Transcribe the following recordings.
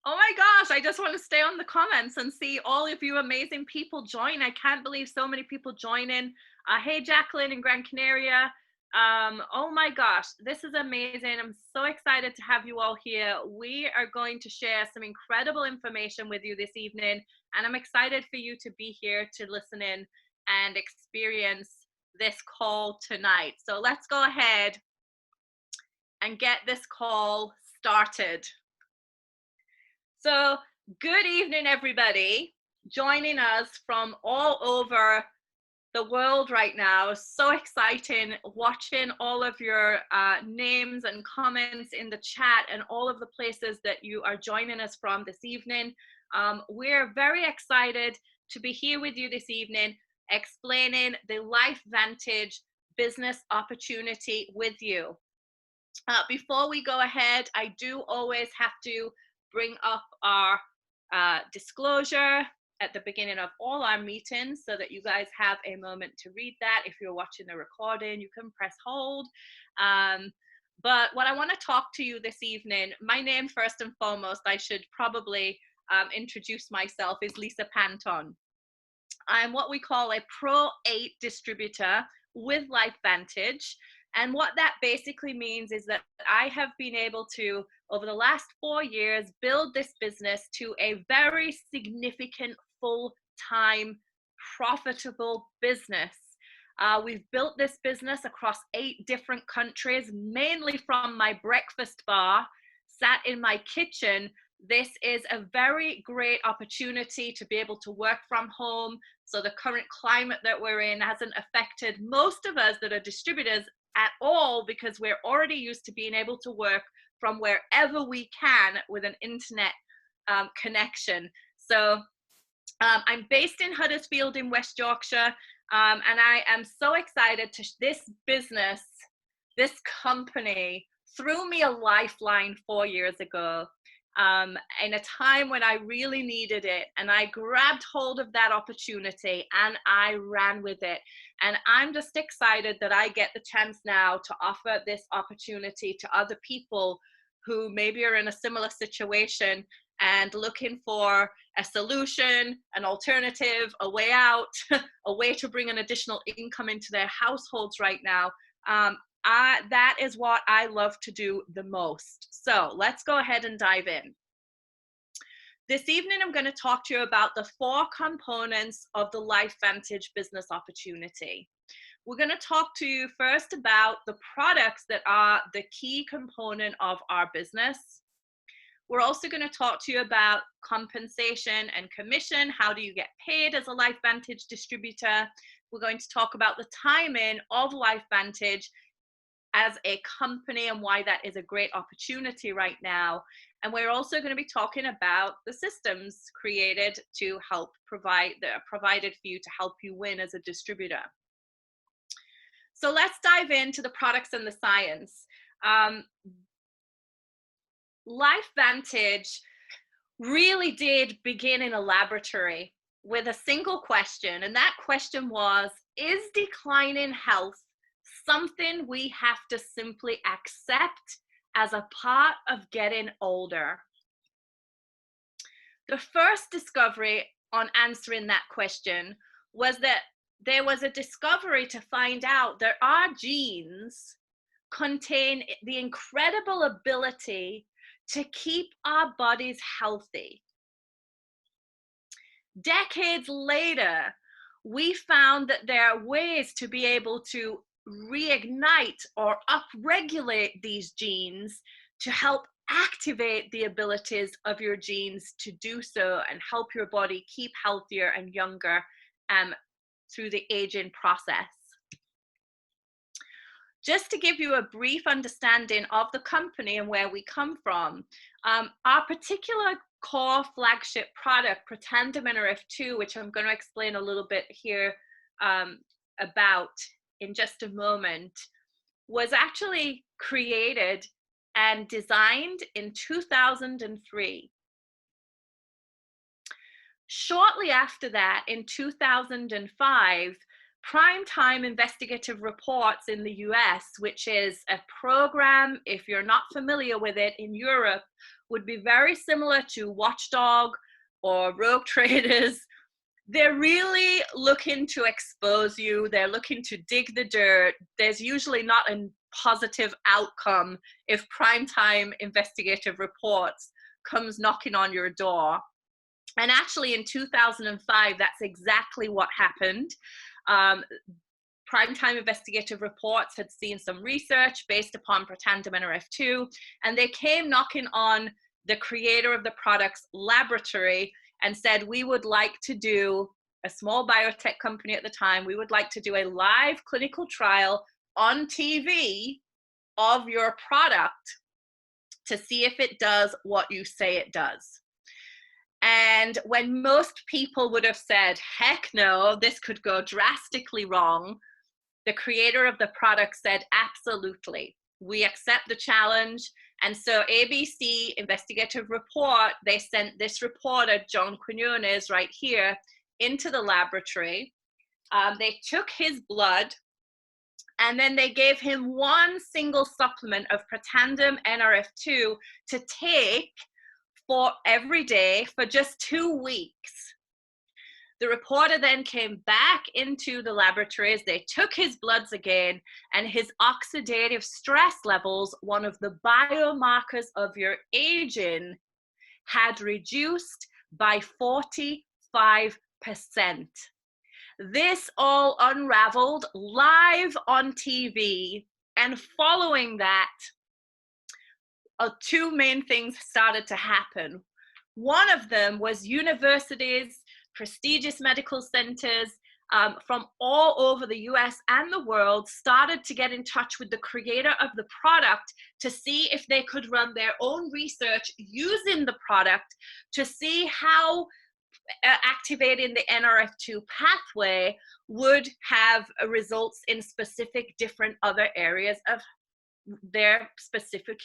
Oh my gosh, I just want to stay on the comments and see all of you amazing people join. I can't believe so many people joining. Hey, Jacqueline in Gran Canaria. Oh my gosh, this is amazing. I'm so excited to have you all here. We are going to share some incredible information with you this evening, and I'm excited for you to be here to listen in and experience this call tonight. So let's go ahead and get this call started. So, good evening, everybody, joining us from all over the world right now. So exciting watching all of your names and comments in the chat and all of the places that you are joining us from this evening. We're very excited to be here with you this evening, explaining the Lifevantage business opportunity with you. Before we go ahead, I do always have to bring up our disclosure at the beginning of all our meetings so that you guys have a moment to read that. If you're watching the recording, you can press hold. But what I want to talk to you this evening, my name first and foremost, I should probably introduce myself, is Lisa Panton. I'm what we call a Pro 8 distributor with Lifevantage. And what that basically means is that I have been able to, over the last 4 years, build this business to a very significant full-time profitable business. We've built this business across 8 different countries, mainly from my breakfast bar, sat in my kitchen. This is a very great opportunity to be able to work from home. So the current climate that we're in hasn't affected most of us that are distributors at all, because we're already used to being able to work from wherever we can with an internet connection. So I'm based in Huddersfield in West Yorkshire, and I am so excited to this business, this company threw me a lifeline 4 years ago. In a time when I really needed it, and I grabbed hold of that opportunity and I ran with it. And I'm just excited that I get the chance now to offer this opportunity to other people who maybe are in a similar situation and looking for a solution, an alternative, a way out, a way to bring an additional income into their households right now. That is what I love to do the most. So let's go ahead and dive in. This evening, I'm going to talk to you about the 4 components of the Lifevantage business opportunity. We're going to talk to you first about the products that are the key component of our business. We're also going to talk to you about compensation and commission. How do you get paid as a Lifevantage distributor? We're going to talk about the timing of Lifevantage as a company and why that is a great opportunity right now. And we're also going to be talking about the systems created to help provided for you to help you win as a distributor. So let's dive into the products and the science. Lifevantage really did begin in a laboratory with a single question, and that question was, is declining health something we have to simply accept as a part of getting older? The first discovery on answering that question was that there was a discovery to find out that our genes contain the incredible ability to keep our bodies healthy. Decades later, we found that there are ways to be able to reignite or upregulate these genes to help activate the abilities of your genes to do so and help your body keep healthier and younger through the aging process. Just to give you a brief understanding of the company and where we come from, our particular core flagship product, Protandim Nrf2, which I'm going to explain a little bit here about in just a moment, was actually created and designed in 2003. Shortly after that, in 2005, Primetime investigative reports in the US, which is a program, if you're not familiar with it, in Europe, would be very similar to Watchdog or Rogue Traders. They're really looking to expose you. They're looking to dig the dirt. There's usually not a positive outcome if primetime investigative reports comes knocking on your door. And actually in 2005, that's exactly what happened. Primetime investigative reports had seen some research based upon Protandim Nrf2, and they came knocking on the creator of the product's laboratory and said, we would like to do, a small biotech company at the time, we would like to do a live clinical trial on TV of your product to see if it does what you say it does. And when most people would have said, heck no, this could go drastically wrong, the creator of the product said, absolutely, we accept the challenge. And so ABC investigative report, they sent this reporter, John Quinones, right here, into the laboratory. They took his blood, and then they gave him one single supplement of Protandim Nrf2 to take for every day for just 2 weeks. The reporter then came back into the laboratories. They took his bloods again, and his oxidative stress levels, one of the biomarkers of your aging, had reduced by 45%. This all unraveled live on TV, and following that, two main things started to happen. One of them was universities, prestigious medical centers from all over the US and the world started to get in touch with the creator of the product to see if they could run their own research using the product to see how activating the Nrf2 pathway would have results in specific different other areas of their specific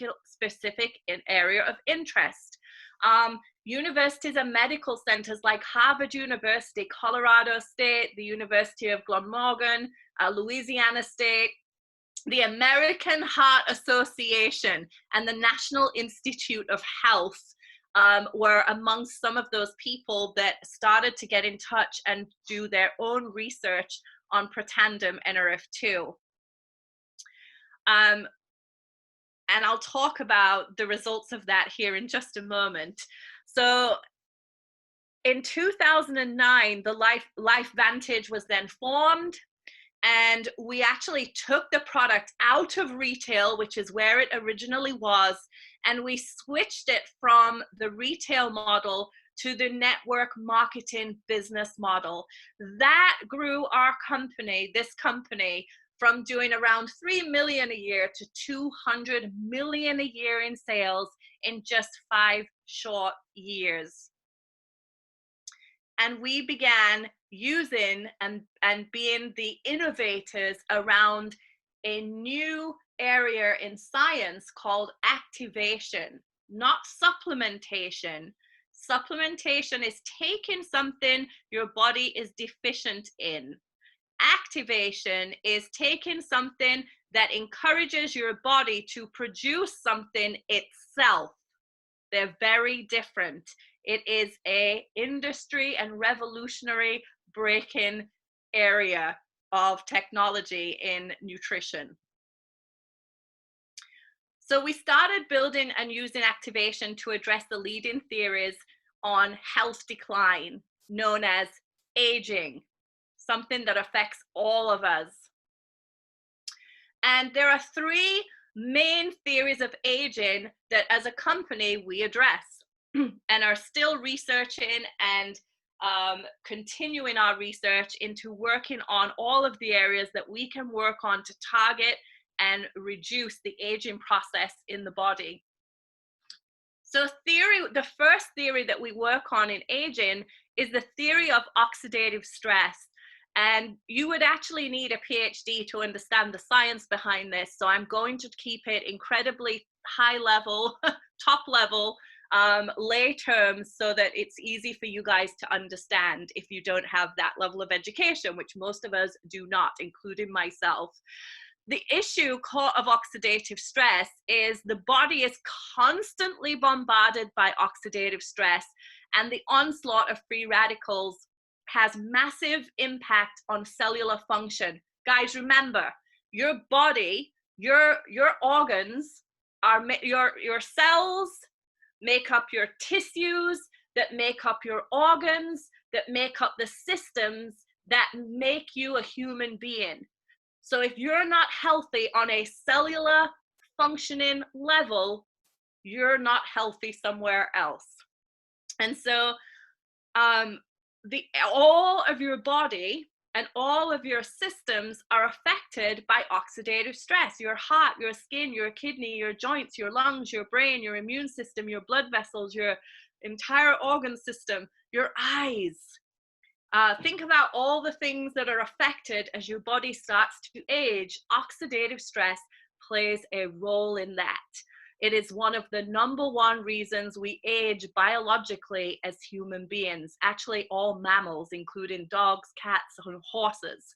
area of interest. Universities and medical centers like Harvard University, Colorado State, the University of Glenmorgan, Louisiana State, the American Heart Association, and the National Institute of Health were amongst some of those people that started to get in touch and do their own research on Protandim Nrf2. And I'll talk about the results of that here in just a moment. So in 2009, the Lifevantage was then formed, and we actually took the product out of retail, which is where it originally was, and we switched it from the retail model to the network marketing business model. That grew our company, this company, from doing around 3 million a year to 200 million a year in sales in just 5 short years. And we began using and being the innovators around a new area in science called activation, not supplementation. Supplementation is taking something your body is deficient in. Activation is taking something that encourages your body to produce something itself. They're very different. It is an industry and revolutionary breaking area of technology in nutrition. So we started building and using activation to address the leading theories on health decline, known as aging, something that affects all of us. And there are 3 main theories of aging that as a company we address and are still researching and continuing our research into working on all of the areas that we can work on to target and reduce the aging process in the body. So the first theory that we work on in aging is the theory of oxidative stress. And you would actually need a PhD to understand the science behind this. So I'm going to keep it incredibly high level, top level, lay terms so that it's easy for you guys to understand if you don't have that level of education, which most of us do not, including myself. The issue of oxidative stress is the body is constantly bombarded by oxidative stress, and the onslaught of free radicals has massive impact on cellular function. Guys, remember, your body, your organs are your cells make up your tissues, that make up your organs, that make up the systems that make you a human being. So if you're not healthy on a cellular functioning level, you're not healthy somewhere else. And so all of your body and all of your systems are affected by oxidative stress. Your heart, your skin, your kidney, your joints, your lungs, your brain, your immune system, your blood vessels, your entire organ system, your eyes. Think about all the things that are affected as your body starts to age. Oxidative stress plays a role in that. It is one of the #1 reasons we age biologically as human beings, actually all mammals, including dogs, cats, and horses.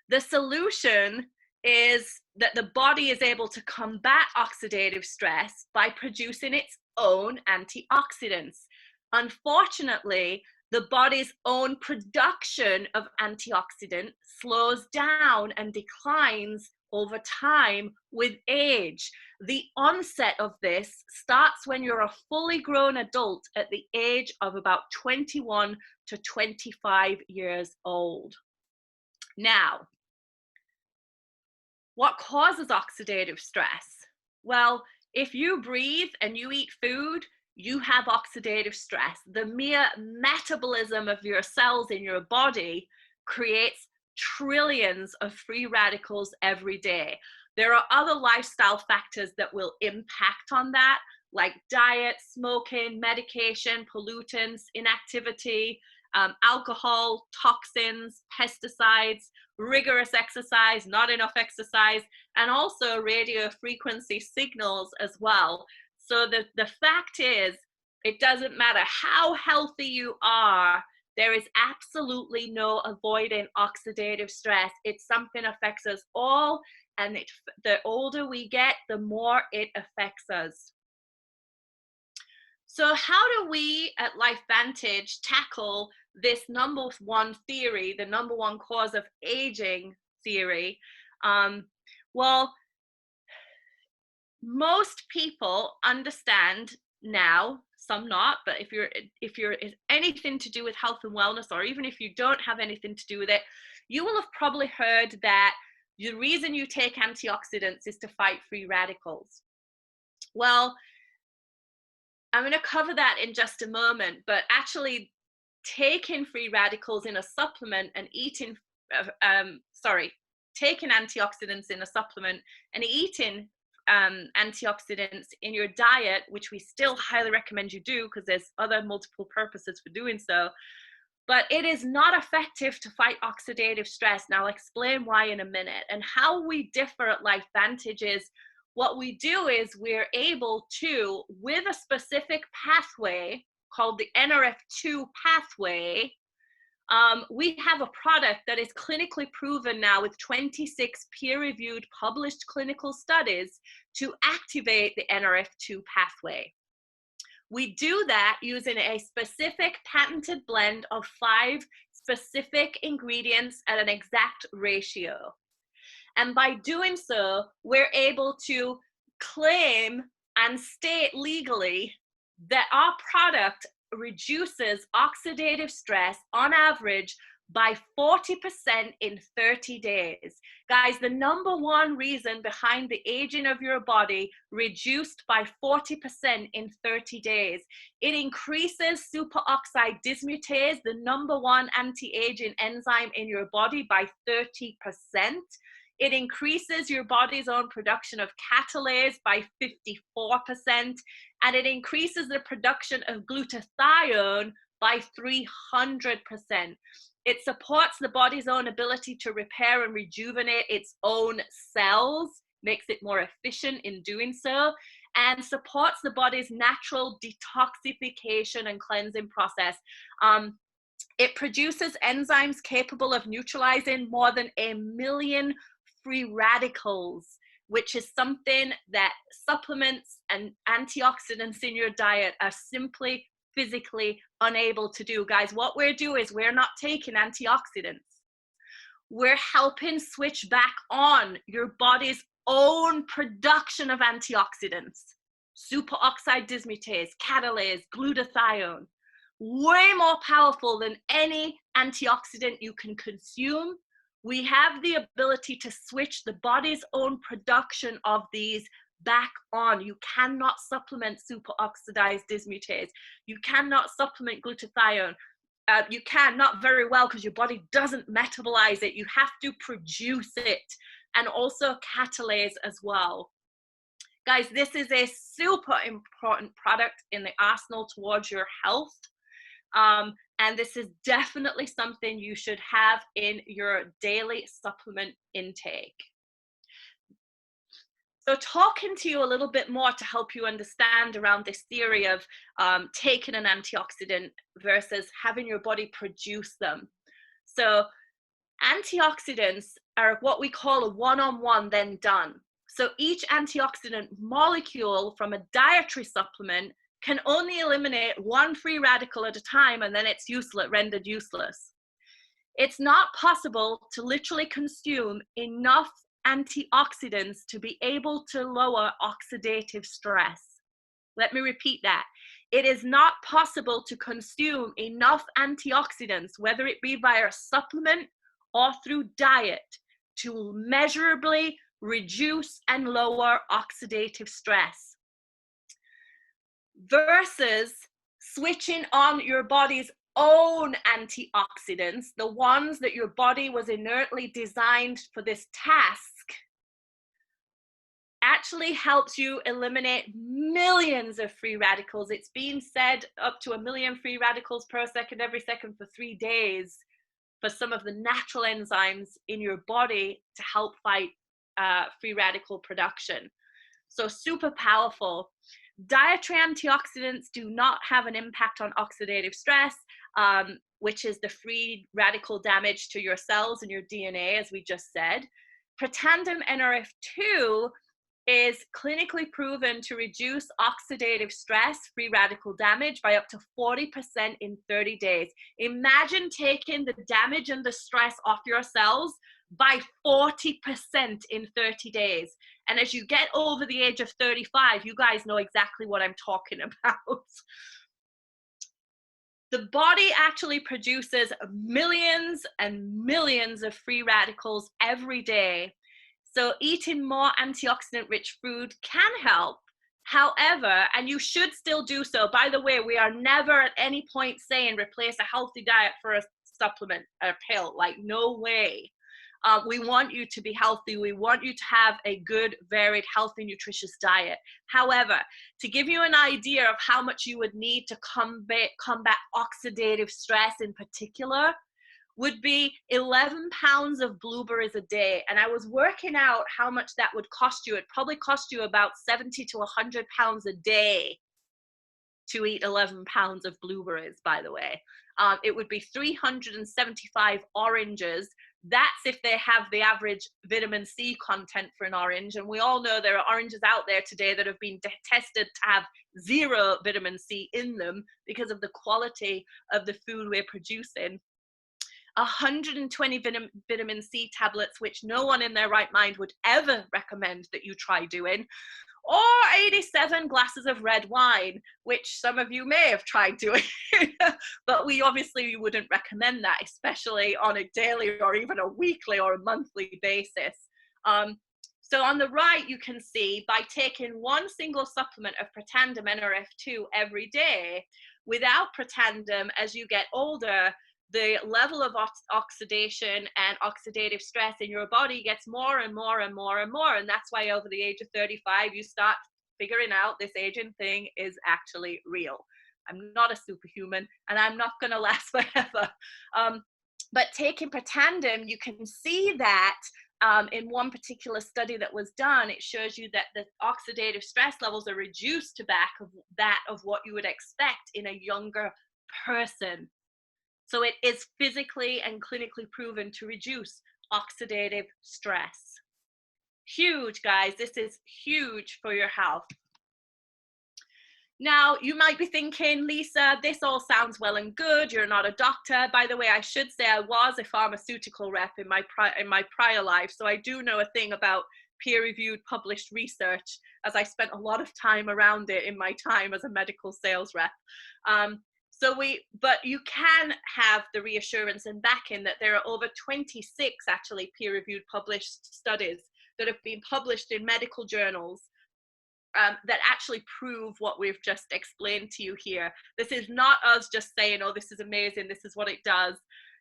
The solution is that the body is able to combat oxidative stress by producing its own antioxidants. Unfortunately, the body's own production of antioxidant slows down and declines over time with age. The onset of this starts when you're a fully grown adult at the age of about 21 to 25 years old. Now, what causes oxidative stress? Well, if you breathe and you eat food, you have oxidative stress. The mere metabolism of your cells in your body creates trillions of free radicals every day. There are other lifestyle factors that will impact on that, like diet, smoking, medication, pollutants, inactivity, alcohol, toxins, pesticides, rigorous exercise, not enough exercise, and also radio frequency signals as well. So the fact is, it doesn't matter how healthy you are, there is absolutely no avoiding oxidative stress. It's something that affects us all, and the older we get, the more it affects us. So how do we at Lifevantage tackle this #1 theory, the #1 cause of aging theory? Well, most people understand now, some not, but if you're anything to do with health and wellness, or even if you don't have anything to do with it, you will have probably heard that the reason you take antioxidants is to fight free radicals. Well, I'm going to cover that in just a moment, but actually taking free radicals in a supplement and taking antioxidants in a supplement and eating antioxidants in your diet, which we still highly recommend you do because there's other multiple purposes for doing so, but it is not effective to fight oxidative stress. Now I'll explain why in a minute. And how we differ at Lifevantage is, what we do is we're able to, with a specific pathway called the Nrf2 pathway, we have a product that is clinically proven now with 26 peer-reviewed published clinical studies to activate the Nrf2 pathway. We do that using a specific patented blend of 5 specific ingredients at an exact ratio. And by doing so, we're able to claim and state legally that our product reduces oxidative stress on average by 40% in 30 days. Guys, the #1 reason behind the aging of your body reduced by 40% in 30 days. It increases superoxide dismutase, the #1 anti-aging enzyme in your body, by 30%. It increases your body's own production of catalase by 54%, and it increases the production of glutathione by 300%. It supports the body's own ability to repair and rejuvenate its own cells, makes it more efficient in doing so, and supports the body's natural detoxification and cleansing process. It produces enzymes capable of neutralizing more than 1 million free radicals, which is something that supplements and antioxidants in your diet are simply physically unable to do. Guys, what we're doing is we're not taking antioxidants. We're helping switch back on your body's own production of antioxidants. Superoxide dismutase, catalase, glutathione. Way more powerful than any antioxidant you can consume. We have the ability to switch the body's own production of these back on. You cannot supplement superoxidized dismutase. You cannot supplement glutathione. You can, not very well, because your body doesn't metabolize it. You have to produce it, and also catalase as well. Guys, this is a super important product in the arsenal towards your health. And this is definitely something you should have in your daily supplement intake. So talking to you a little bit more to help you understand around this theory of taking an antioxidant versus having your body produce them. So antioxidants are what we call a one-on-one then done. So each antioxidant molecule from a dietary supplement can only eliminate 1 free radical at a time, and then it's useless, rendered useless. It's not possible to literally consume enough antioxidants to be able to lower oxidative stress. Let me repeat that. It is not possible to consume enough antioxidants, whether it be via a supplement or through diet, to measurably reduce and lower oxidative stress, versus switching on your body's own antioxidants, the ones that your body was inertly designed for this task, actually helps you eliminate millions of free radicals. It's been said up to 1 million free radicals per second, every second for 3 days, for some of the natural enzymes in your body to help fight free radical production. So super powerful. Dietary antioxidants do not have an impact on oxidative stress, which is the free radical damage to your cells and your DNA, as we just said. Protandim Nrf2 is clinically proven to reduce oxidative stress, free radical damage, by up to 40% in 30 days. Imagine taking the damage and the stress off your cells by 40% in 30 days. And as you get over the age of 35, you guys know exactly what I'm talking about. The body actually produces millions and millions of free radicals every day. So eating more antioxidant-rich food can help. However, and you should still do so. By the way, we are never at any point saying replace a healthy diet for a supplement, a pill. Like, no way. We want you to be healthy. We want you to have a good, varied, healthy, nutritious diet. However, to give you an idea of how much you would need to combat oxidative stress in particular, would be 11 pounds of blueberries a day. And I was working out how much that would cost you. It'd probably cost you about 70 to 100 pounds a day to eat 11 pounds of blueberries, by the way. It would be 375 oranges. That's if they have the average vitamin C content for an orange. And we all know there are oranges out there today that have been tested to have 0 vitamin C in them because of the quality of the food we're producing. 120 vitamin C tablets, which no one in their right mind would ever recommend that you try doing. Or 87 glasses of red wine, which some of you may have tried doing, but we obviously wouldn't recommend that, especially on a daily or even a weekly or a monthly basis. So on the right, you can see by taking one single supplement of Protandim Nrf2 every day, without Protandim, as you get older, the level of oxidation and oxidative stress in your body gets more and more and more and more. And that's why over the age of 35, you start figuring out this aging thing is actually real. I'm not a superhuman and I'm not going to last forever. But taking Protandim, you can see that in one particular study that was done, it shows you that the oxidative stress levels are reduced to back of that of what you would expect in a younger person. So it is physically and clinically proven to reduce oxidative stress. Huge, guys. This is huge for your health. Now, you might be thinking, Lisa, this all sounds well and good. You're not a doctor. By the way, I should say I was a pharmaceutical rep in my prior life, so I do know a thing about peer-reviewed published research, as I spent a lot of time around it in my time as a medical sales rep. But you can have the reassurance and backing that there are over 26 actually peer-reviewed published studies that have been published in medical journals that actually prove what we've just explained to you here. This is not us just saying, oh, this is amazing, this is what it does.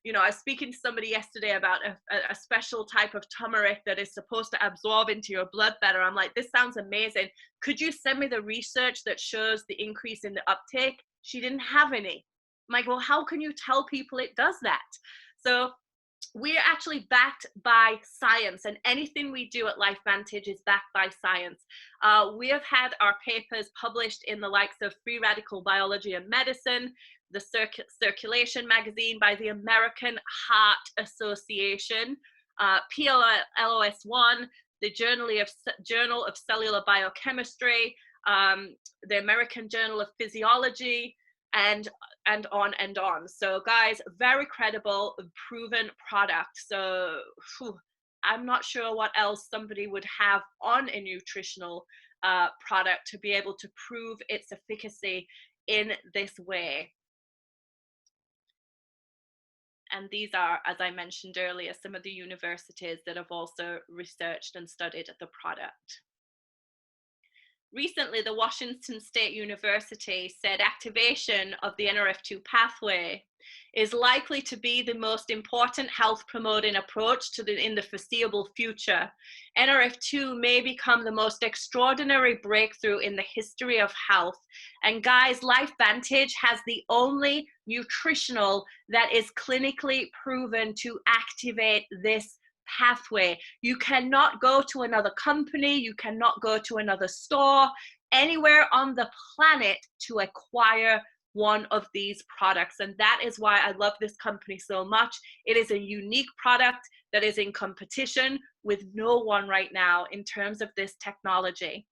You know, I was speaking to somebody yesterday about a special type of turmeric that is supposed to absorb into your blood better. I'm like, this sounds amazing. Could you send me the research that shows the increase in the uptake? She didn't have any. I'm like, well, how can you tell people it does that? So we're actually backed by science, and anything we do at Lifevantage is backed by science. We have had our papers published in the likes of Free Radical Biology and Medicine, the Circulation magazine by the American Heart Association, PLOS1, the Journal of Cellular Biochemistry, the American Journal of Physiology, and on and on. So guys, very credible, proven product. So I'm not sure what else somebody would have on a nutritional product to be able to prove its efficacy in this way. And these are, as I mentioned earlier, some of the universities that have also researched and studied the product. Recently, the Washington State University said activation of the Nrf2 pathway is likely to be the most important health promoting approach in the foreseeable future. Nrf2 may become the most extraordinary breakthrough in the history of health. And guys, Lifevantage has the only nutritional that is clinically proven to activate this pathway. You cannot go to another company, you cannot go to another store, anywhere on the planet to acquire one of these products. And that is why I love this company so much. It is a unique product that is in competition with no one right now in terms of this technology.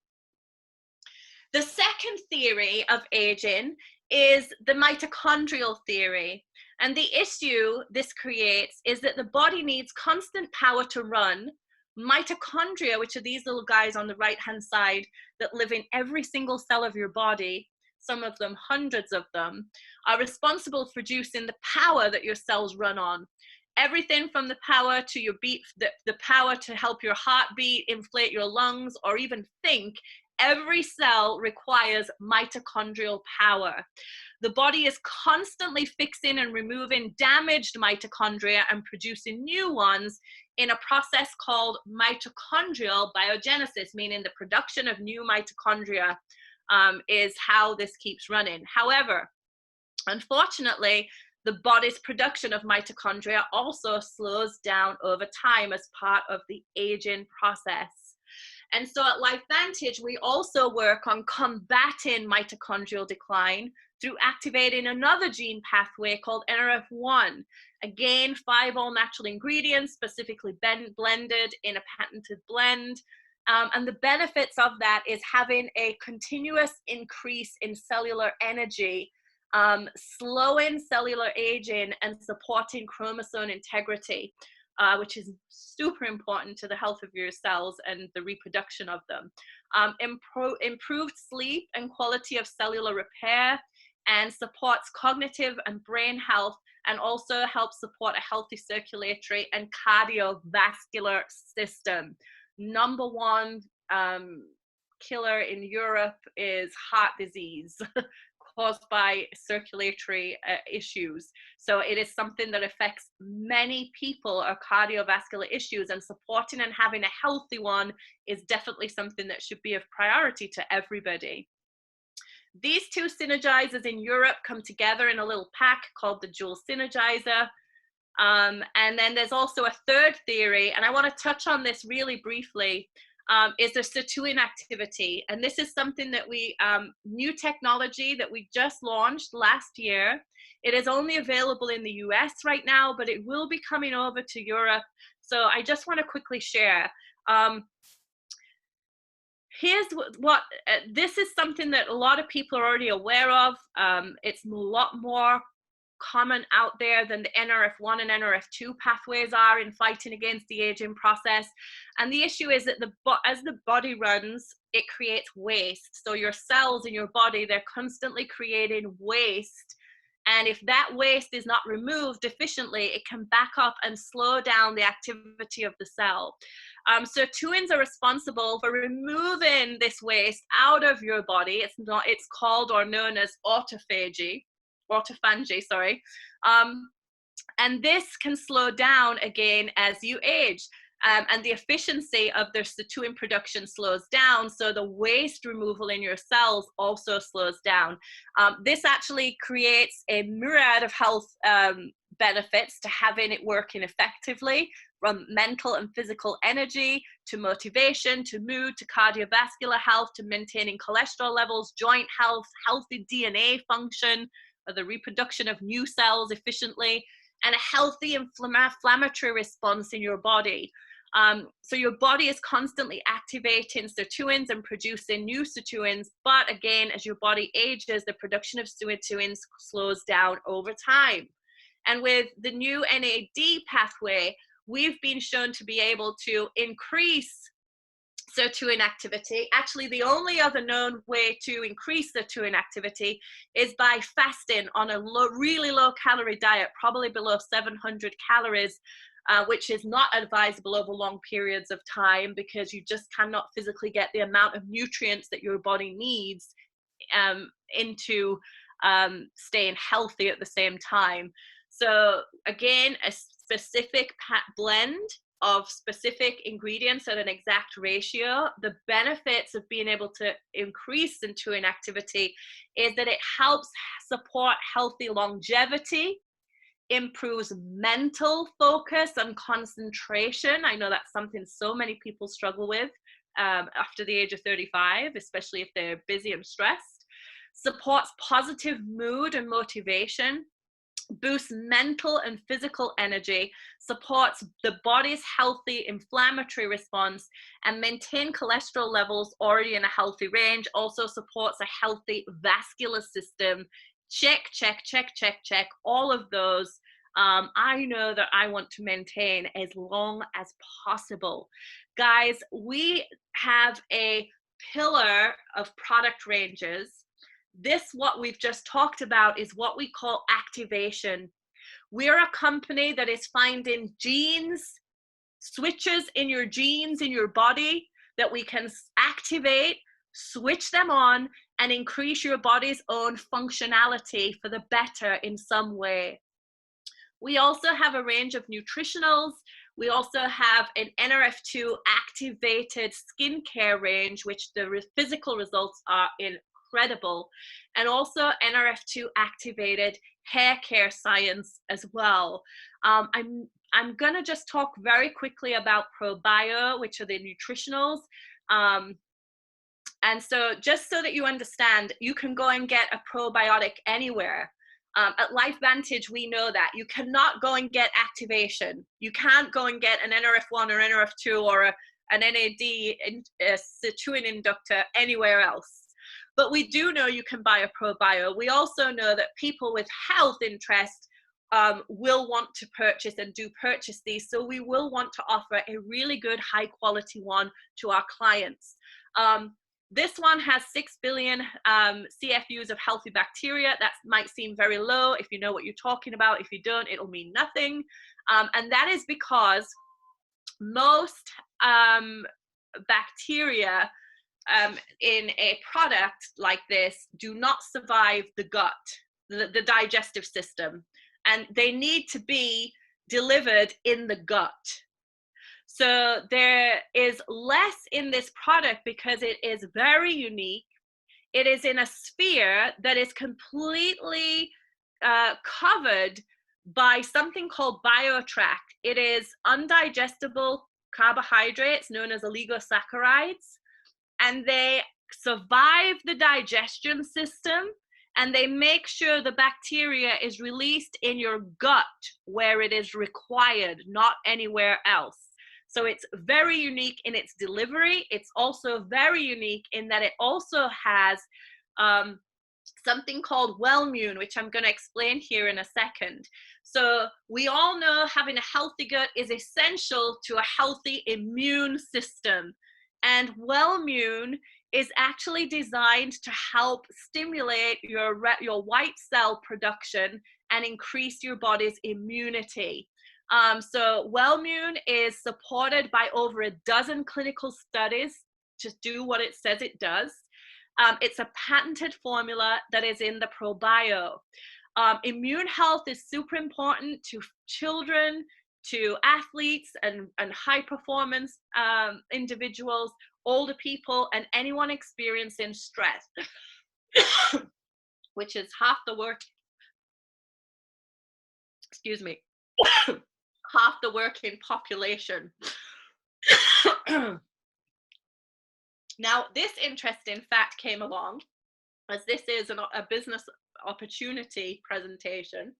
The second theory of aging is the mitochondrial theory. And the issue this creates is that the body needs constant power to run. Mitochondria, which are these little guys on the right-hand side that live in every single cell of your body, some of them, hundreds of them, are responsible for producing the power that your cells run on. Everything from the power to your beat, the power to help your heart beat, inflate your lungs, or even think, every cell requires mitochondrial power. The body is constantly fixing and removing damaged mitochondria and producing new ones in a process called mitochondrial biogenesis, meaning the production of new mitochondria is how this keeps running. However, unfortunately, the body's production of mitochondria also slows down over time as part of the aging process. And so at Lifevantage, we also work on combating mitochondrial decline through activating another gene pathway called Nrf1. Again, 5 all-natural ingredients, specifically blended in a patented blend. And the benefits of that is having a continuous increase in cellular energy, slowing cellular aging, and supporting chromosome integrity. Which is super important to the health of your cells and the reproduction of them. Improved sleep and quality of cellular repair, and supports cognitive and brain health, and also helps support a healthy circulatory and cardiovascular system. Number one killer in Europe is heart disease caused by circulatory issues. So it is something that affects many people, are cardiovascular issues, and supporting and having a healthy one is definitely something that should be of priority to everybody. These two synergizers in Europe come together in a little pack called the Dual Synergizer. And then there's also a third theory, and I want to touch on this really briefly, is the sirtuin activity. And this is something that we, new technology that we just launched last year. It is only available in the US right now, but it will be coming over to Europe. So I just want to quickly share. Here's what this is something that a lot of people are already aware of. It's a lot more common out there than the Nrf1 and Nrf2 pathways are in fighting against the aging process. And the issue is that as the body runs, it creates waste. So your cells in your body, they're constantly creating waste. And if that waste is not removed efficiently, it can back up and slow down the activity of the cell. Sirtuins are responsible for removing this waste out of your body. It's called or known as autophagy, sorry. And this can slow down again as you age. And the efficiency of their sirtuin production slows down, so the waste removal in your cells also slows down. This actually creates a myriad of health benefits to having it working effectively, from mental and physical energy, to motivation, to mood, to cardiovascular health, to maintaining cholesterol levels, joint health, healthy DNA function, or the reproduction of new cells efficiently, and a healthy inflammatory response in your body. So your body is constantly activating sirtuins and producing new sirtuins, but again, as your body ages, the production of sirtuins slows down over time. And with the new NAD pathway, we've been shown to be able to increase sirtuin activity. Actually, the only other known way to increase sirtuin activity is by fasting on a really low calorie diet, probably below 700 calories, which is not advisable over long periods of time, because you just cannot physically get the amount of nutrients that your body needs into staying healthy at the same time. So again, a specific blend of specific ingredients at an exact ratio. The benefits of being able to increase sirtuin activity is that it helps support healthy longevity, improves mental focus and concentration. I know that's something so many people struggle with after the age of 35, especially if they're busy and stressed. Supports positive mood and motivation, boosts mental and physical energy, supports the body's healthy inflammatory response, and maintain cholesterol levels already in a healthy range. Also supports a healthy vascular system. Check, check, check, check, check, all of those. I know that I want to maintain as long as possible. Guys, we have a pillar of product ranges. This, what we've just talked about, is what we call activation. We're a company that is finding genes, switches in your genes in your body that we can activate, switch them on, and increase your body's own functionality for the better in some way. We also have a range of nutritionals. We also have an Nrf2 activated skincare range, which the physical results are incredible, and also Nrf2 activated hair care science as well. I'm gonna just talk very quickly about ProBio, which are the nutritionals. And so just so that you understand, you can go and get a probiotic anywhere. At Lifevantage, we know that you cannot go and get activation. You can't go and get an Nrf1 or Nrf2 or an NAD sirtuin inductor anywhere else. But we do know you can buy a ProBio. We also know that people with health interest will want to purchase and do purchase these. So we will want to offer a really good high quality one to our clients. This one has 6 billion CFUs of healthy bacteria. That might seem very low if you know what you're talking about. If you don't, it'll mean nothing. And that is because most bacteria in a product like this do not survive the gut, the digestive system, and they need to be delivered in the gut. So there is less in this product because it is very unique. It is in a sphere that is completely covered by something called BioTrack. It is undigestible carbohydrates known as oligosaccharides, and they survive the digestion system, and they make sure the bacteria is released in your gut where it is required, not anywhere else. So it's very unique in its delivery. It's also very unique in that it also has something called Wellmune, which I'm going to explain here in a second. So we all know having a healthy gut is essential to a healthy immune system. And Wellmune is actually designed to help stimulate your white cell production and increase your body's immunity. So Wellmune is supported by over a dozen clinical studies to do what it says it does. It's a patented formula that is in the ProBio. Immune health is super important to children, to athletes and high performance individuals, older people, and anyone experiencing stress, which is half the half the working population. Now, this interesting fact came along, as this is a business opportunity presentation,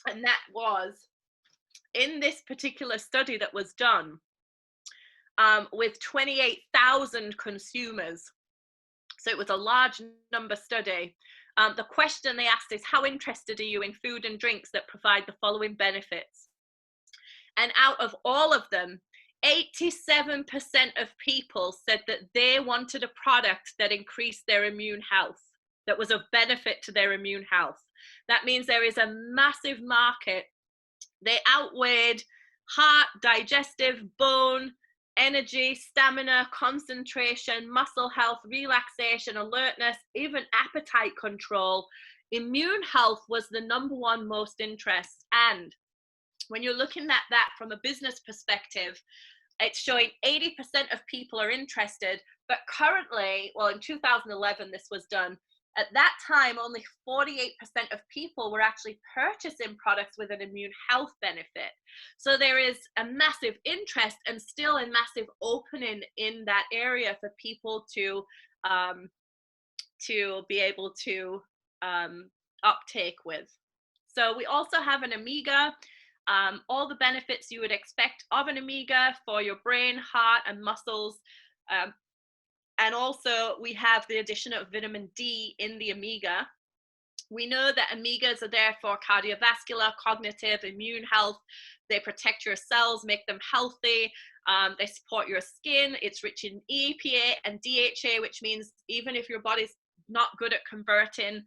and that was in this particular study that was done with 28,000 consumers. So it was a large number study. The question they asked is, how interested are you in food and drinks that provide the following benefits? And out of all of them, 87% of people said that they wanted a product that increased their immune health, that was of benefit to their immune health. That means there is a massive market. They outweighed heart, digestive, bone, energy, stamina, concentration, muscle health, relaxation, alertness, even appetite control. Immune health was the #1 most interest. And when you're looking at that from a business perspective, it's showing 80% of people are interested, but currently, well, in 2011, this was done. At that time, only 48% of people were actually purchasing products with an immune health benefit. So there is a massive interest and still a massive opening in that area for people to be able to uptake with. So we also have an omega. All the benefits you would expect of an omega for your brain, heart, and muscles. And also we have the addition of vitamin D in the omega. We know that omegas are there for cardiovascular, cognitive, immune health. They protect your cells, make them healthy. They support your skin. It's rich in EPA and DHA, which means even if your body's not good at converting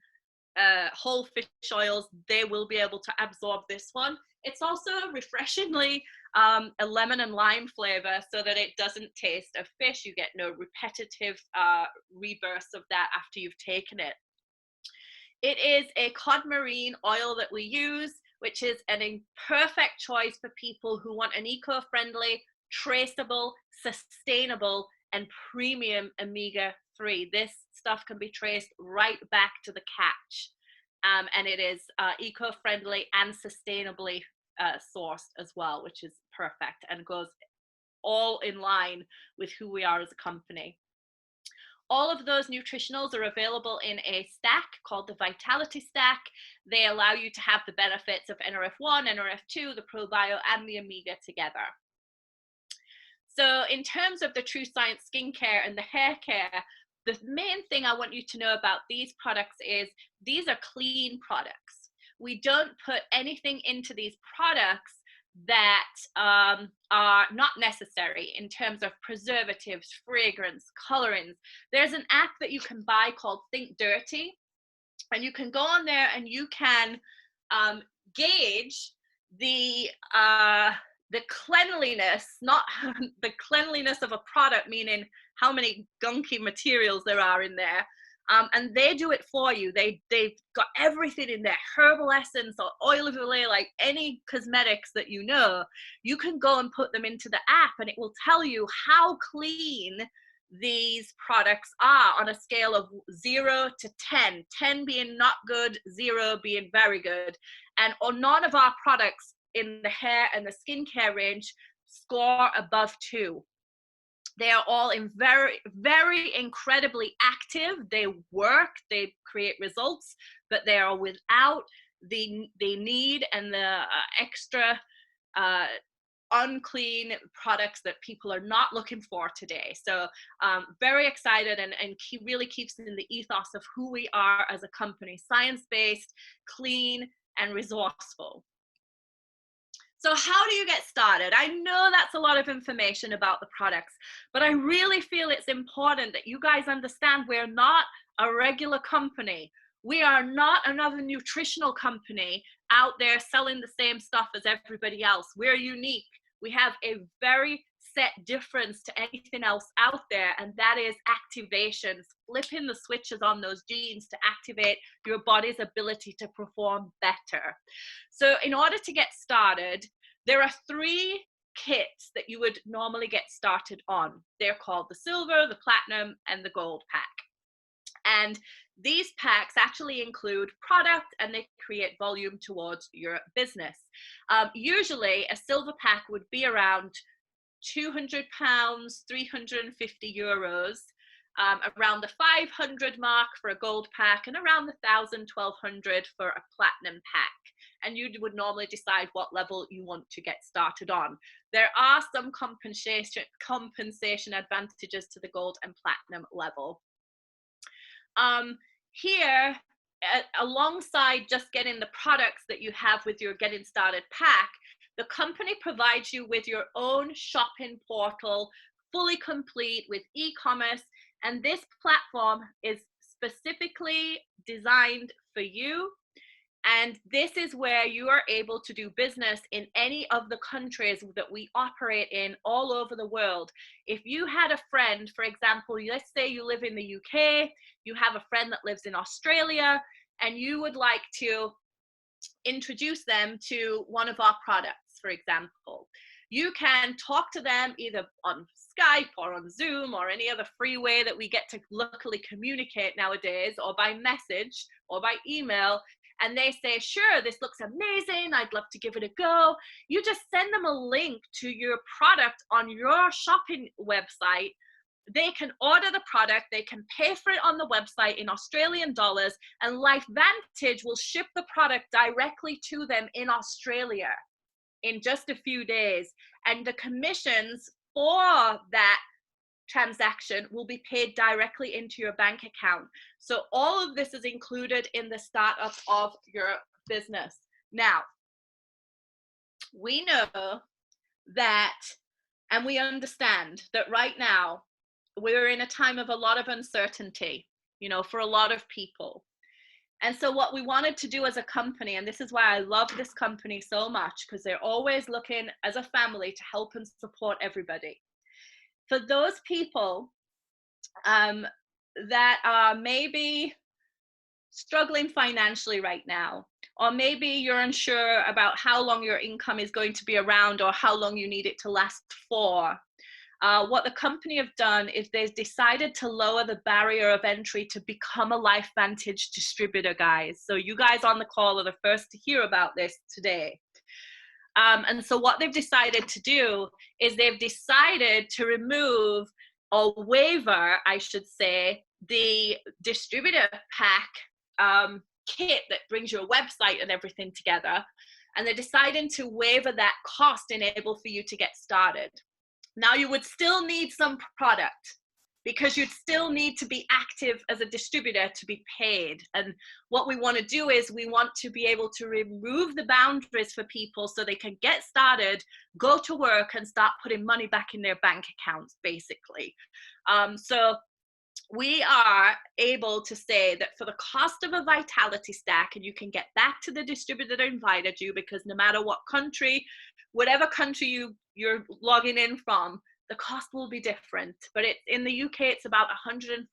whole fish oils, they will be able to absorb this one. It's also refreshingly a lemon and lime flavor, so that it doesn't taste of fish. You get no repetitive rebursts of that after you've taken it. It is a cod marine oil that we use, which is a perfect choice for people who want an eco-friendly, traceable, sustainable, and premium omega-3. This stuff can be traced right back to the catch. And it is eco-friendly and sustainably sourced as well, which is perfect and goes all in line with who we are as a company. All of those nutritionals are available in a stack called the Vitality Stack. They allow you to have the benefits of Nrf1, Nrf2, the ProBio, and the omega together. So in terms of the True Science skincare and the hair care, the main thing I want you to know about these products is these are clean products. We don't put anything into these products that are not necessary in terms of preservatives, fragrance, colorants. There's an app that you can buy called Think Dirty, and you can go on there and you can gauge the cleanliness, not the cleanliness of a product, meaning how many gunky materials there are in there. And they do it for you. They've got everything in there, herbal essence or oil of Olay, like any cosmetics that you know. You can go and put them into the app and it will tell you how clean these products are on a scale of 0 to 10, 10 being not good, 0 being very good. And none of our products in the hair and the skincare range score above 2. They are all in very, very incredibly active. They work, they create results, but they are without the need and the extra unclean products that people are not looking for today. So very excited, and really keeps in the ethos of who we are as a company: science-based, clean, and resourceful. So how do you get started? I know that's a lot of information about the products, but I really feel it's important that you guys understand we're not a regular company. We are not another nutritional company out there selling the same stuff as everybody else. We're unique. We have a very set difference to anything else out there, and that is activations, flipping the switches on those genes to activate your body's ability to perform better. So in order to get started, there are 3 kits that you would normally get started on. They're called the silver, the platinum, and the gold pack. And these packs actually include product, and they create volume towards your business. Usually a silver pack would be around £200, 350 euros, around the 500 mark for a gold pack, and around the 1,000, 1,200 for a platinum pack. And you would normally decide what level you want to get started on. There are some compensation advantages to the gold and platinum level. Here, alongside just getting the products that you have with your getting started pack, the company provides you with your own shopping portal, fully complete with e-commerce, and this platform is specifically designed for you. And this is where you are able to do business in any of the countries that we operate in all over the world. If you had a friend, for example, let's say you live in the UK, you have a friend that lives in Australia, and you would like to introduce them to one of our products, for example, you can talk to them either on Skype or on Zoom or any other free way that we get to locally communicate nowadays, or by message or by email. And they say, sure, this looks amazing, I'd love to give it a go. You just send them a link to your product on your shopping website. They can order the product, they can pay for it on the website in Australian dollars, and Lifevantage will ship the product directly to them in Australia in just a few days. And the commissions for that transaction will be paid directly into your bank account. So all of this is included in the startup of your business. Now, we know that, and we understand that right now we're in a time of a lot of uncertainty, you know, for a lot of people. And so what we wanted to do as a company, and this is why I love this company so much, because they're always looking as a family to help and support everybody. For those people that are maybe struggling financially right now, or maybe you're unsure about how long your income is going to be around or how long you need it to last for, what the company have done is they've decided to lower the barrier of entry to become a Lifevantage distributor, guys. So you guys on the call are the first to hear about this today. And so what they've decided to do is they've decided to remove, or waiver, I should say, the distributor pack kit that brings your website and everything together. And they're deciding to waiver that cost, enable for you to get started. Now, you would still need some product, because you'd still need to be active as a distributor to be paid. And what we want to do is we want to be able to remove the boundaries for people so they can get started, go to work, and start putting money back in their bank accounts, basically. So we are able to say that for the cost of a Vitality Stack, and you can get back to the distributor that invited you, because no matter what country, whatever country you're logging in from, the cost will be different. But in the UK, it's about £144.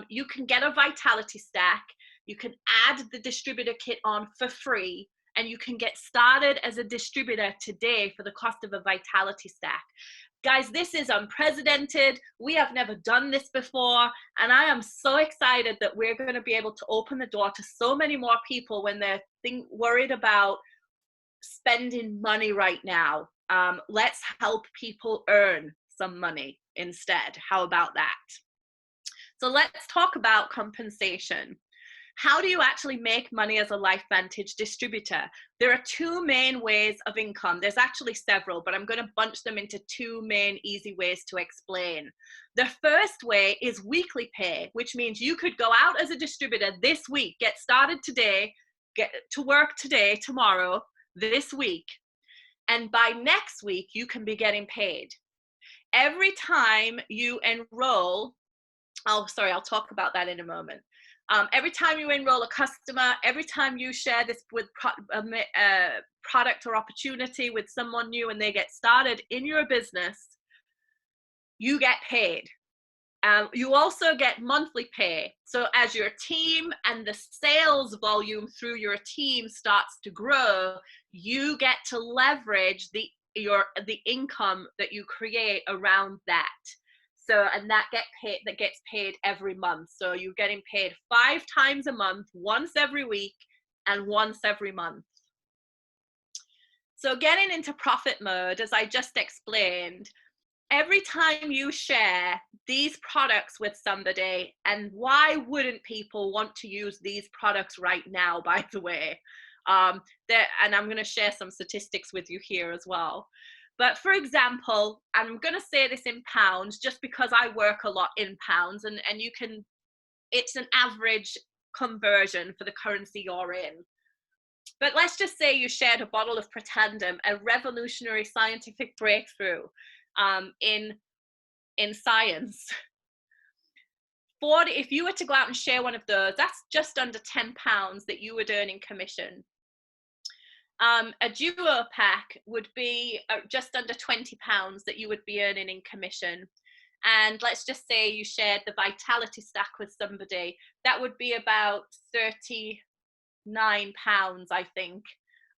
You can get a Vitality Stack. You can add the distributor kit on for free, and you can get started as a distributor today for the cost of a Vitality Stack. Guys, this is unprecedented. We have never done this before. And I am so excited that we're going to be able to open the door to so many more people when they're worried about spending money right now. Let's help people earn some money instead. How about that? So let's talk about compensation. How do you actually make money as a Lifevantage distributor? There are two main ways of income. There's actually several, but I'm going to bunch them into two main easy ways to explain. The first way is weekly pay, which means you could go out as a distributor this week, get started today, get to work today, tomorrow, this week, and by next week, you can be getting paid. Every time you enroll, I'll talk about that in a moment. Every time you enroll a customer, every time you share this with product or opportunity with someone new and they get started in your business, you get paid. You also get monthly pay. So as your team and the sales volume through your team starts to grow, you get to leverage the income that you create around that. So, and that gets paid every month. So you're getting paid 5 times a month, once every week and once every month. So getting into profit mode, as I just explained, every time you share these products with somebody, and why wouldn't people want to use these products right now, by the way? And I'm going to share some statistics with you here as well. But for example, I'm going to say this in pounds just because I work a lot in pounds, and you can, it's an average conversion for the currency you're in. But let's just say you shared a bottle of Protandim, a revolutionary scientific breakthrough in science. If you were to go out and share one of those, that's just under £10 that you would earn in commission. A duo pack would be just under £20 that you would be earning in commission. And let's just say you shared the Vitality Stack with somebody, that would be about £39, I think,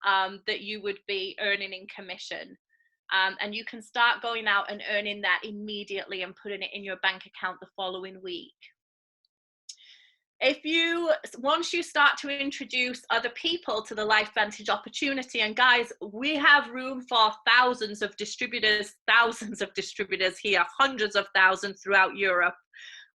that you would be earning in commission. And you can start going out and earning that immediately and putting it in your bank account the following week. Once you start to introduce other people to the Lifevantage opportunity, and guys, we have room for thousands of distributors here, hundreds of thousands throughout Europe.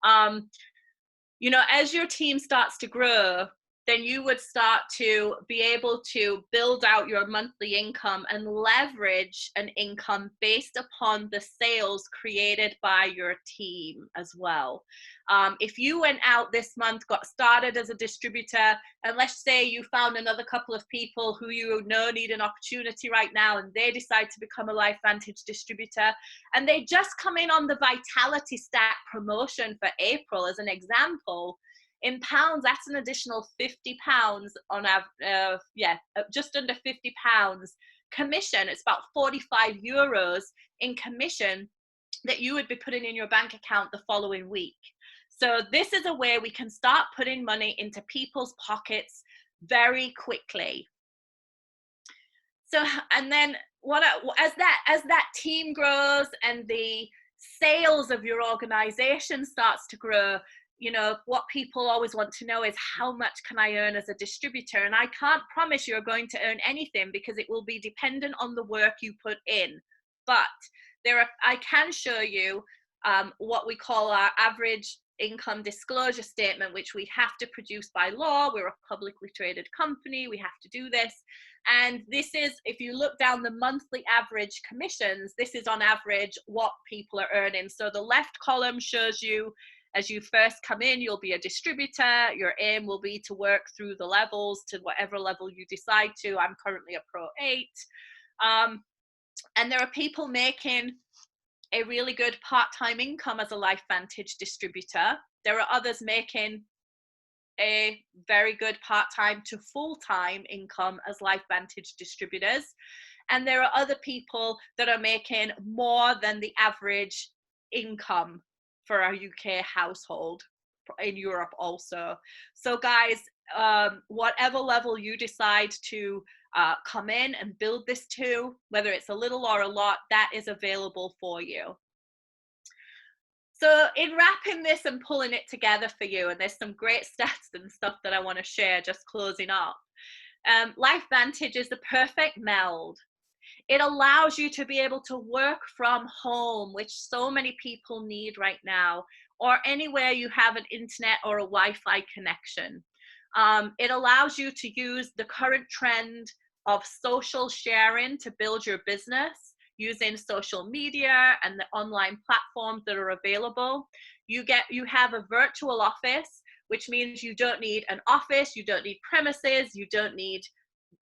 You know, as your team starts to grow, then you would start to be able to build out your monthly income and leverage an income based upon the sales created by your team as well. If you went out this month, got started as a distributor, and let's say you found another couple of people who you know need an opportunity right now, and they decide to become a Lifevantage distributor, and they just come in on the Vitality Stack promotion for April as an example, in pounds, that's an additional £50 on just under £50 commission. It's about €45 in commission that you would be putting in your bank account the following week. So this is a way we can start putting money into people's pockets very quickly. So, and then as that team grows and the sales of your organization starts to grow, you know, what people always want to know is how much can I earn as a distributor? And I can't promise you're going to earn anything because it will be dependent on the work you put in. But I can show you what we call our average income disclosure statement, which we have to produce by law. We're a publicly traded company. We have to do this. And this is, if you look down the monthly average commissions, this is on average what people are earning. So the left column shows you, as you first come in, you'll be a distributor. Your aim will be to work through the levels to whatever level you decide to. I'm currently a Pro 8. And there are people making a really good part-time income as a Lifevantage distributor. There are others making a very good part-time to full-time income as Lifevantage distributors. And there are other people that are making more than the average income for a UK household in Europe also. So guys, whatever level you decide to come in and build this to, whether it's a little or a lot, that is available for you. So in wrapping this and pulling it together for you, and there's some great stats and stuff that I want to share just closing up. Lifevantage is the perfect meld. It allows you to be able to work from home, which so many people need right now, or anywhere you have an internet or a Wi-Fi connection. It allows you to use the current trend of social sharing to build your business using social media and the online platforms that are available. You have a virtual office, which means you don't need an office, you don't need premises, you don't need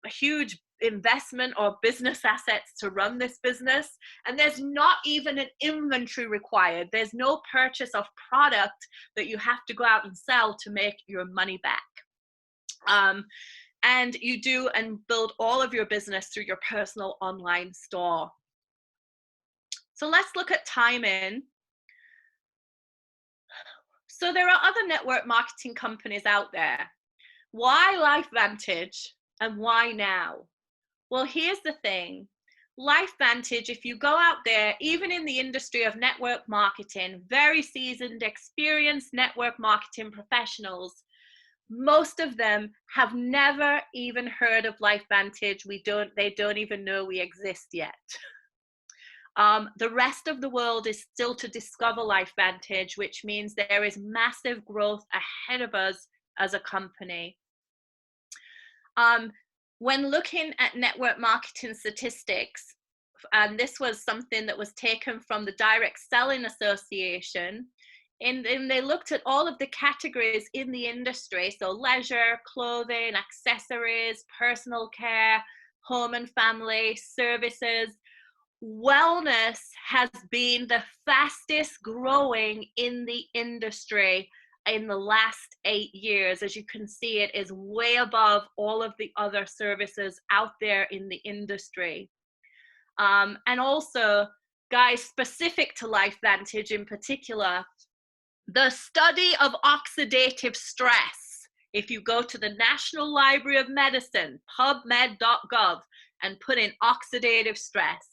a huge investment or business assets to run this business. And there's not even an inventory required. There's no purchase of product that you have to go out and sell to make your money back. And you do and build all of your business through your personal online store. So let's look at timing. So there are other network marketing companies out there. Why Lifevantage and why now? Well, here's the thing. Lifevantage, if you go out there, even in the industry of network marketing, very seasoned, experienced network marketing professionals, most of them have never even heard of Lifevantage. They don't even know we exist yet. The rest of the world is still to discover Lifevantage, which means there is massive growth ahead of us as a company. When looking at network marketing statistics, and this was something that was taken from the Direct Selling Association, and they looked at all of the categories in the industry, so leisure, clothing, accessories, personal care, home and family, services. Wellness has been the fastest growing in the industry in the last 8 years. As you can see, it is way above all of the other services out there in the industry. And also, guys, specific to Lifevantage in particular, the study of oxidative stress, if you go to the National Library of Medicine, pubmed.gov, and put in oxidative stress,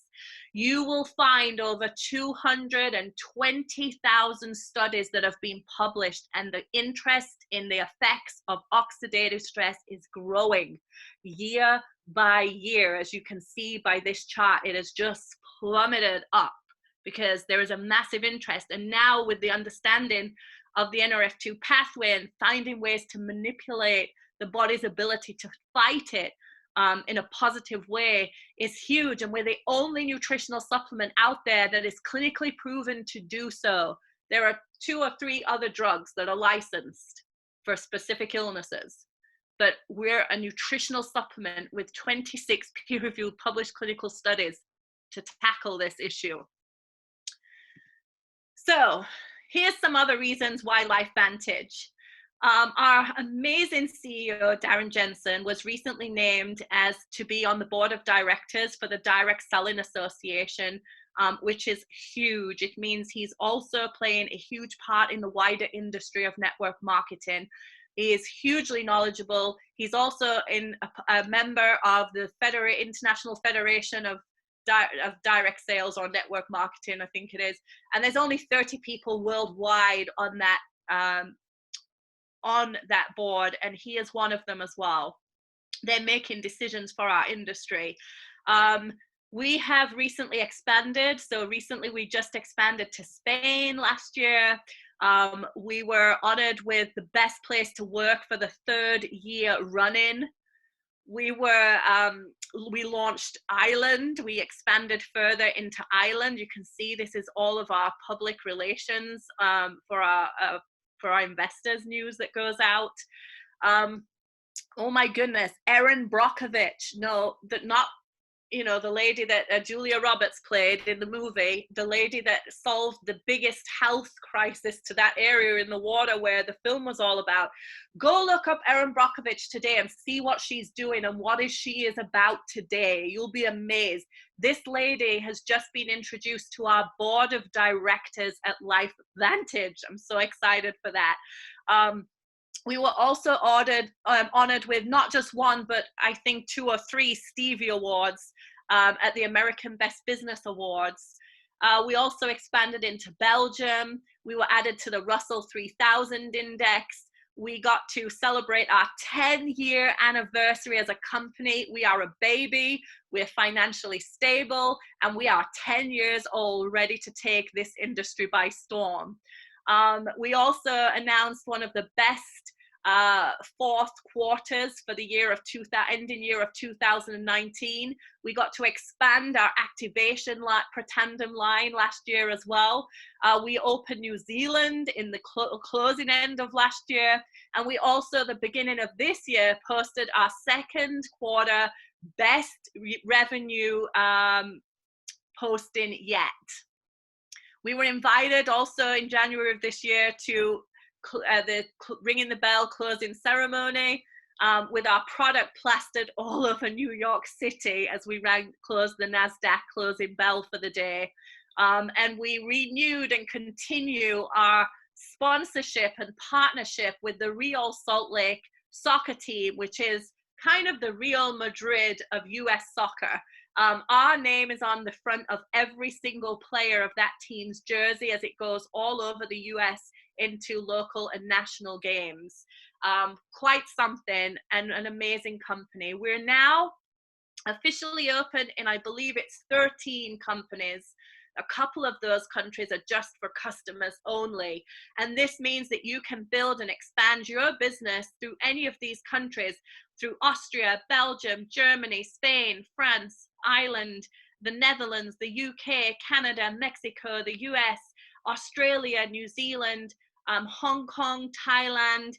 you will find over 220,000 studies that have been published, and the interest in the effects of oxidative stress is growing year by year. As you can see by this chart, it has just plummeted up because there is a massive interest. And now with the understanding of the Nrf2 pathway and finding ways to manipulate the body's ability to fight it in a positive way is huge. And we're the only nutritional supplement out there that is clinically proven to do so. There are 2 or 3 other drugs that are licensed for specific illnesses, but we're a nutritional supplement with 26 peer-reviewed published clinical studies to tackle this issue. So here's some other reasons why Lifevantage. Our amazing CEO, Darren Jensen, was recently named to be on the board of directors for the Direct Selling Association, which is huge. It means he's also playing a huge part in the wider industry of network marketing. He is hugely knowledgeable. He's also a member of the International Federation of Direct Sales or Network Marketing, I think it is. And there's only 30 people worldwide on that board, and he is one of them as well. They're making decisions for our industry. We have recently expanded. So recently we just expanded to Spain last year. We were honored with the best place to work for the 3rd year running. We launched Ireland. We expanded further into Ireland. You can see this is all of our public relations for our investors news that goes out. Oh my goodness, Erin Brockovich. No, the lady that Julia Roberts played in the movie, the lady that solved the biggest health crisis to that area in the water where the film was all about. Go look up Erin Brockovich today and see what she's doing and what she is about today. You'll be amazed. This lady has just been introduced to our board of directors at Lifevantage. I'm so excited for that. We were also honored with not just one, but I think 2 or 3 Stevie Awards at the American Best Business Awards. We also expanded into Belgium. We were added to the Russell 3000 Index. We got to celebrate our 10-year anniversary as a company. We are a baby, we're financially stable, and we are 10 years old, ready to take this industry by storm. We also announced one of the best fourth quarters for the ending year of 2019. We got to expand our activation Protandim line last year as well. We opened New Zealand in the closing end of last year, and we also, the beginning of this year, posted our second quarter best revenue posting yet. We were invited also in January of this year to the ringing the bell closing ceremony with our product plastered all over New York City as we closed the NASDAQ closing bell for the day. And we renewed and continue our sponsorship and partnership with the Real Salt Lake soccer team, which is kind of the Real Madrid of US soccer. Our name is on the front of every single player of that team's jersey as it goes all over the US into local and national games. Quite something, and an amazing company. We're now officially open in, I believe it's 13 companies. A couple of those countries are just for customers only. And this means that you can build and expand your business through any of these countries, through Austria, Belgium, Germany, Spain, France, Ireland, the Netherlands, the UK, Canada, Mexico, the US, Australia, New Zealand, Hong Kong, Thailand.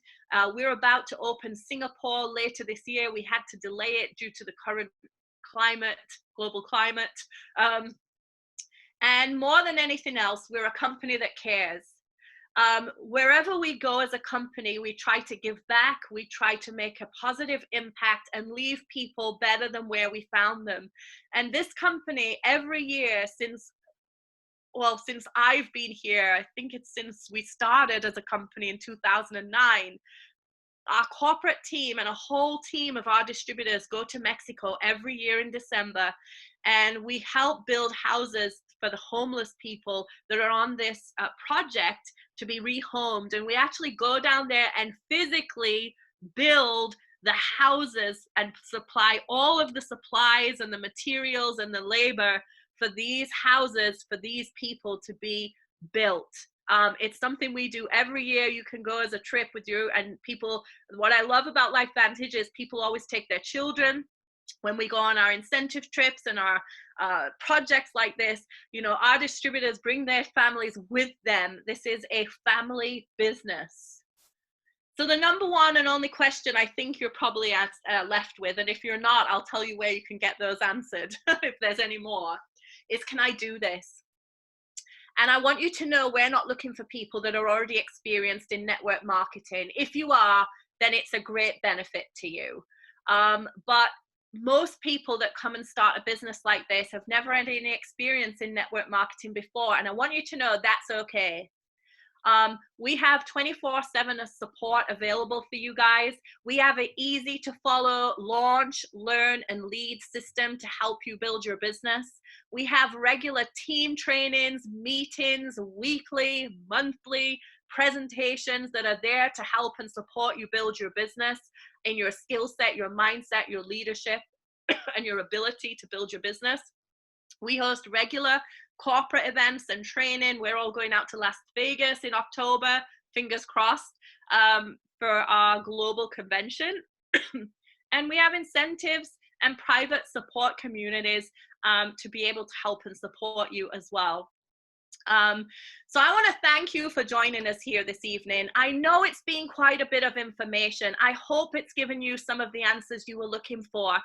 We're about to open Singapore later this year. We had to delay it due to the current climate, global climate. And more than anything else, we're a company that cares. Wherever we go as a company, we try to give back, we try to make a positive impact and leave people better than where we found them. And this company, every year since I've been here, I think it's since we started as a company in 2009, our corporate team and a whole team of our distributors go to Mexico every year in December, and we help build houses for the homeless people that are on this project to be rehomed. And we actually go down there and physically build the houses and supply all of the supplies and the materials and the labor for these houses, for these people to be built. It's something we do every year. You can go as a trip with you and people. What I love about Lifevantage is people always take their children when we go on our incentive trips and our projects like this. You know, our distributors bring their families with them. This is a family business. So the number one and only question I think you're probably left with, and if you're not, I'll tell you where you can get those answered if there's any more, is, can I do this? And I want you to know we're not looking for people that are already experienced in network marketing. If you are, then it's a great benefit to you. But most people that come and start a business like this have never had any experience in network marketing before. And I want you to know that's okay. We have 24/7 support available for you guys. We have an easy to follow launch, learn, and lead system to help you build your business. We have regular team trainings, meetings, weekly, monthly presentations that are there to help and support you build your business in your skill set, your mindset, your leadership, and your ability to build your business. We host regular corporate events and training. We're all going out to Las Vegas in October, fingers crossed, for our global convention. And we have incentives and private support communities to be able to help and support you as well. So I want to thank you for joining us here this evening. I know it's been quite a bit of information. I hope it's given you some of the answers you were looking for.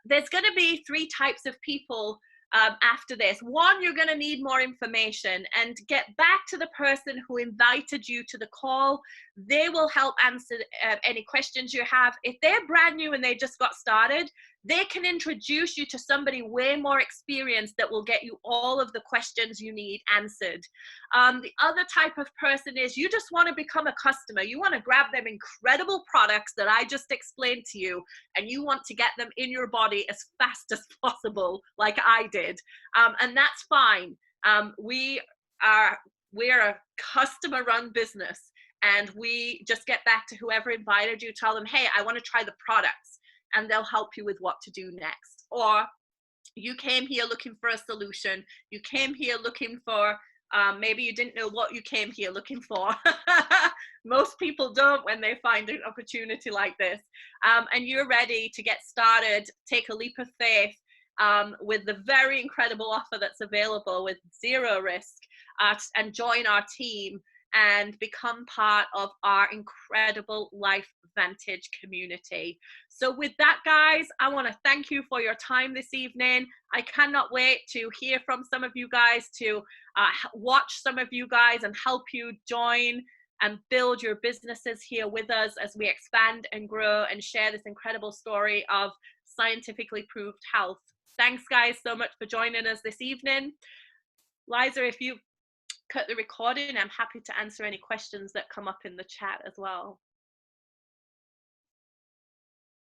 There's going to be 3 types of people after this. One, you're going to need more information, and get back to the person who invited you to the call. They will help answer any questions you have. If they're brand new and they just got started, they can introduce you to somebody way more experienced that will get you all of the questions you need answered. The other type of person is you just want to become a customer. You want to grab them incredible products that I just explained to you, and you want to get them in your body as fast as possible, like I did. And that's fine. We're a customer run business, and we just get back to whoever invited you, tell them, hey, I want to try the products, and they'll help you with what to do next. Or you came here looking for a solution. You came here looking for, maybe you didn't know what you came here looking for. Most people don't when they find an opportunity like this. And you're ready to get started, take a leap of faith with the very incredible offer that's available with zero risk, and join our team and become part of our incredible Lifevantage community. So with that, guys, I want to thank you for your time this evening. I cannot wait to hear from some of you guys, to watch some of you guys and help you join and build your businesses here with us as we expand and grow and share this incredible story of scientifically proved health. Thanks, guys, so much for joining us this evening. Liza, if you cut the recording, I'm happy to answer any questions that come up in the chat as well.